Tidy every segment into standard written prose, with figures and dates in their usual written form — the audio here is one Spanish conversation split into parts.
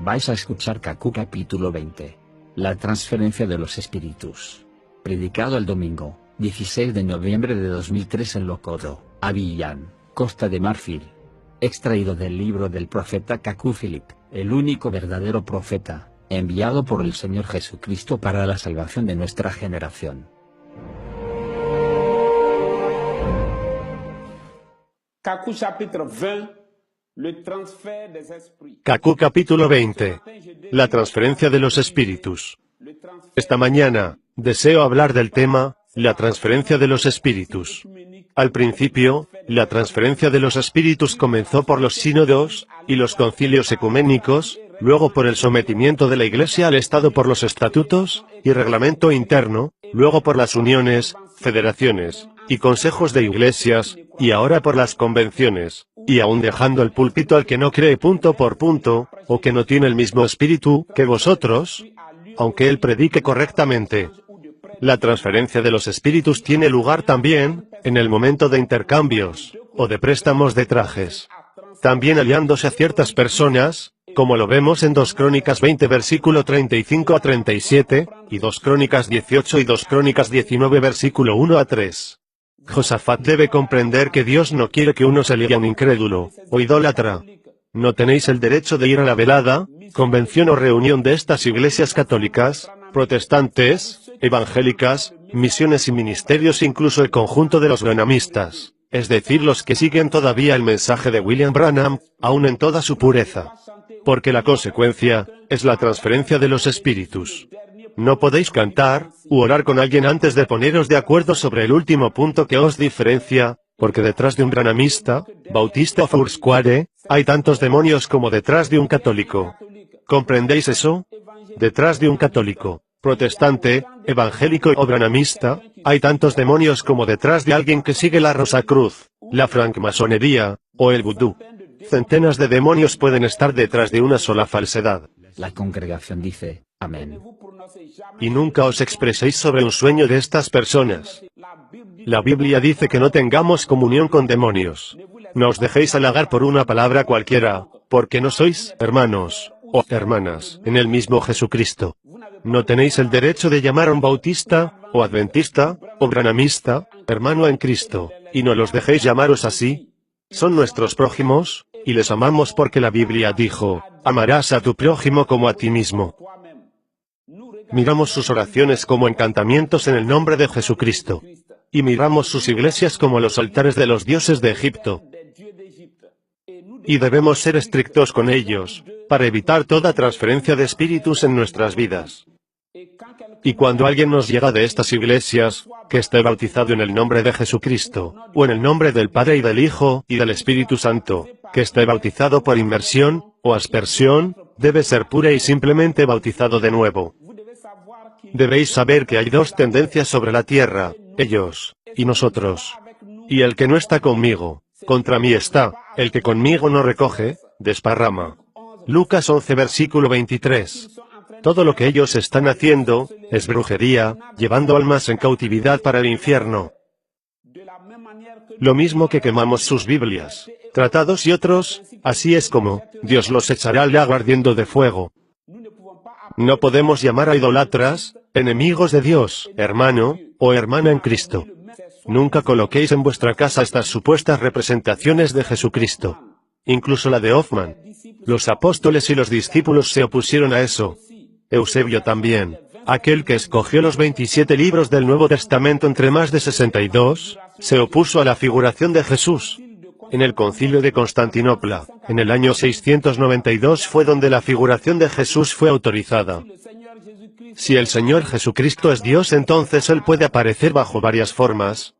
Vais a escuchar Kaku capítulo 20. La transferencia de los espíritus. Predicado el domingo, 16 de noviembre de 2003 en Lokodo, Abiyán, Costa de Marfil. Extraído del libro del profeta Kaku Philip, el único verdadero profeta, enviado por el Señor Jesucristo para la salvación de nuestra generación. Kaku chapitre 20. Kaku capítulo 20. La transferencia de los espíritus. Esta mañana, deseo hablar del tema, la transferencia de los espíritus. Al principio, la transferencia de los espíritus comenzó por los sínodos, y los concilios ecuménicos, luego por el sometimiento de la Iglesia al Estado por los estatutos, y reglamento interno, luego por las uniones, federaciones, y consejos de iglesias, y ahora por las convenciones, y aún dejando el púlpito al que no cree punto por punto, o que no tiene el mismo espíritu que vosotros, aunque él predique correctamente. La transferencia de los espíritus tiene lugar también, en el momento de intercambios, o de préstamos de trajes. También aliándose a ciertas personas, como lo vemos en 2 Crónicas 20 versículo 35 a 37, y 2 Crónicas 18 y 2 Crónicas 19 versículo 1 a 3. Josafat debe comprender que Dios no quiere que uno se líe a un incrédulo, o idólatra. No tenéis el derecho de ir a la velada, convención o reunión de estas iglesias católicas, protestantes, evangélicas, misiones y ministerios, incluso el conjunto de los branhamistas, es decir, los que siguen todavía el mensaje de William Branham, aún en toda su pureza. Porque la consecuencia, es la transferencia de los espíritus. No podéis cantar, u orar con alguien antes de poneros de acuerdo sobre el último punto que os diferencia, porque detrás de un branhamista, bautista o foursquare, hay tantos demonios como detrás de un católico. ¿Comprendéis eso? Detrás de un católico, protestante, evangélico o branhamista, hay tantos demonios como detrás de alguien que sigue la Rosacruz, la francmasonería, o el vudú. Centenas de demonios pueden estar detrás de una sola falsedad. La congregación dice, amén. Y nunca os expreséis sobre un sueño de estas personas. La Biblia dice que no tengamos comunión con demonios. No os dejéis halagar por una palabra cualquiera, porque no sois hermanos, o hermanas, en el mismo Jesucristo. No tenéis el derecho de llamar a un bautista, o adventista, o branhamista, hermano en Cristo, y no los dejéis llamaros así. Son nuestros prójimos, y les amamos porque la Biblia dijo, amarás a tu prójimo como a ti mismo. Miramos sus oraciones como encantamientos en el nombre de Jesucristo. Y miramos sus iglesias como los altares de los dioses de Egipto. Y debemos ser estrictos con ellos, para evitar toda transferencia de espíritus en nuestras vidas. Y cuando alguien nos llega de estas iglesias, que esté bautizado en el nombre de Jesucristo, o en el nombre del Padre y del Hijo, y del Espíritu Santo, que esté bautizado por inmersión, o aspersión, debe ser pura y simplemente bautizado de nuevo. Debéis saber que hay 2 tendencias sobre la tierra, ellos, y nosotros. Y el que no está conmigo, contra mí está, el que conmigo no recoge, desparrama. Lucas 11 versículo 23. Todo lo que ellos están haciendo, es brujería, llevando almas en cautividad para el infierno. Lo mismo que quemamos sus Biblias, tratados y otros, así es como, Dios los echará al lago ardiendo de fuego. No podemos llamar a idolatras, enemigos de Dios, hermano, o hermana en Cristo. Nunca coloquéis en vuestra casa estas supuestas representaciones de Jesucristo. Incluso la de Hoffman. Los apóstoles y los discípulos se opusieron a eso. Eusebio también. Aquel que escogió los 27 libros del Nuevo Testamento entre más de 62, se opuso a la figuración de Jesús. En el Concilio de Constantinopla, en el año 692 fue donde la figuración de Jesús fue autorizada. Si el Señor Jesucristo es Dios, entonces Él puede aparecer bajo varias formas.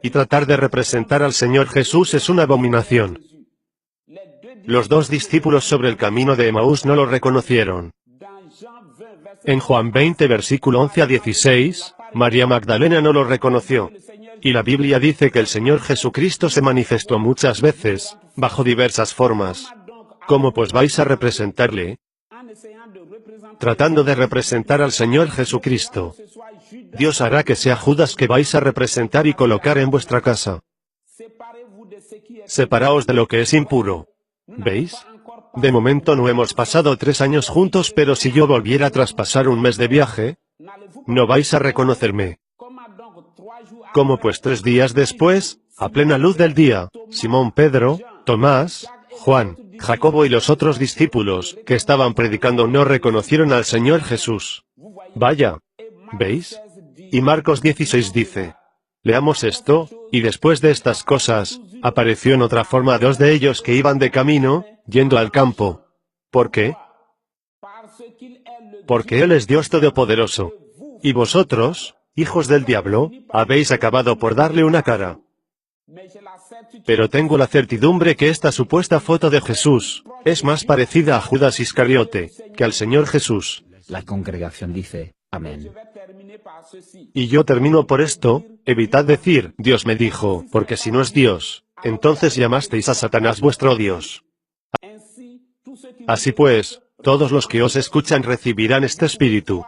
Y tratar de representar al Señor Jesús es una abominación. Los 2 discípulos sobre el camino de Emaús no lo reconocieron. En Juan 20 versículo 11 a 16, María Magdalena no lo reconoció. Y la Biblia dice que el Señor Jesucristo se manifestó muchas veces, bajo diversas formas. ¿Cómo pues vais a representarle? Tratando de representar al Señor Jesucristo. Dios hará que sea Judas que vais a representar y colocar en vuestra casa. Separaos de lo que es impuro. ¿Veis? De momento no hemos pasado 3 años juntos, pero si yo volviera a traspasar un mes de viaje, no vais a reconocerme. Como pues 3 días después, a plena luz del día, Simón Pedro, Tomás, Juan, Jacobo y los otros discípulos que estaban predicando no reconocieron al Señor Jesús. Vaya, ¿veis? Y Marcos 16 dice, leamos esto, y después de estas cosas, apareció en otra forma 2 de ellos que iban de camino, yendo al campo. ¿Por qué? Porque Él es Dios Todopoderoso. Y vosotros, hijos del diablo, habéis acabado por darle una cara. Pero tengo la certidumbre que esta supuesta foto de Jesús es más parecida a Judas Iscariote que al Señor Jesús. La congregación dice, amén. Y yo termino por esto, evitad decir, Dios me dijo, porque si no es Dios, entonces llamasteis a Satanás vuestro Dios. Así pues, todos los que os escuchan recibirán este espíritu.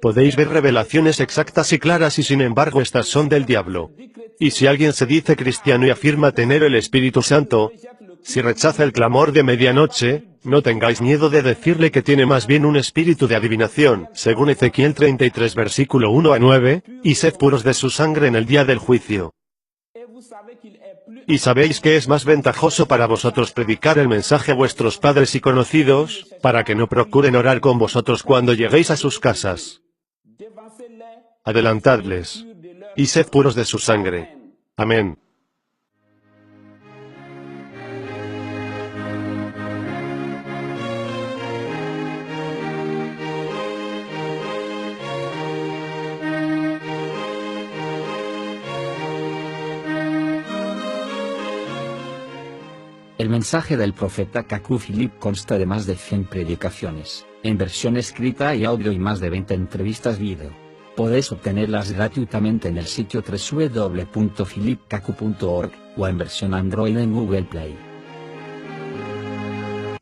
Podéis ver revelaciones exactas y claras y sin embargo estas son del diablo. Y si alguien se dice cristiano y afirma tener el Espíritu Santo, si rechaza el clamor de medianoche, no tengáis miedo de decirle que tiene más bien un espíritu de adivinación, según Ezequiel 33 versículo 1 a 9, y sed puros de su sangre en el día del juicio. ¿Y sabéis que es más ventajoso para vosotros predicar el mensaje a vuestros padres y conocidos, para que no procuren orar con vosotros cuando lleguéis a sus casas? Adelantadles. Y sed puros de su sangre. Amén. El mensaje del profeta Kaku Philip consta de más de 100 predicaciones, en versión escrita y audio y más de 20 entrevistas vídeo. Podéis obtenerlas gratuitamente en el sitio www.philipkaku.org, o en versión Android en Google Play.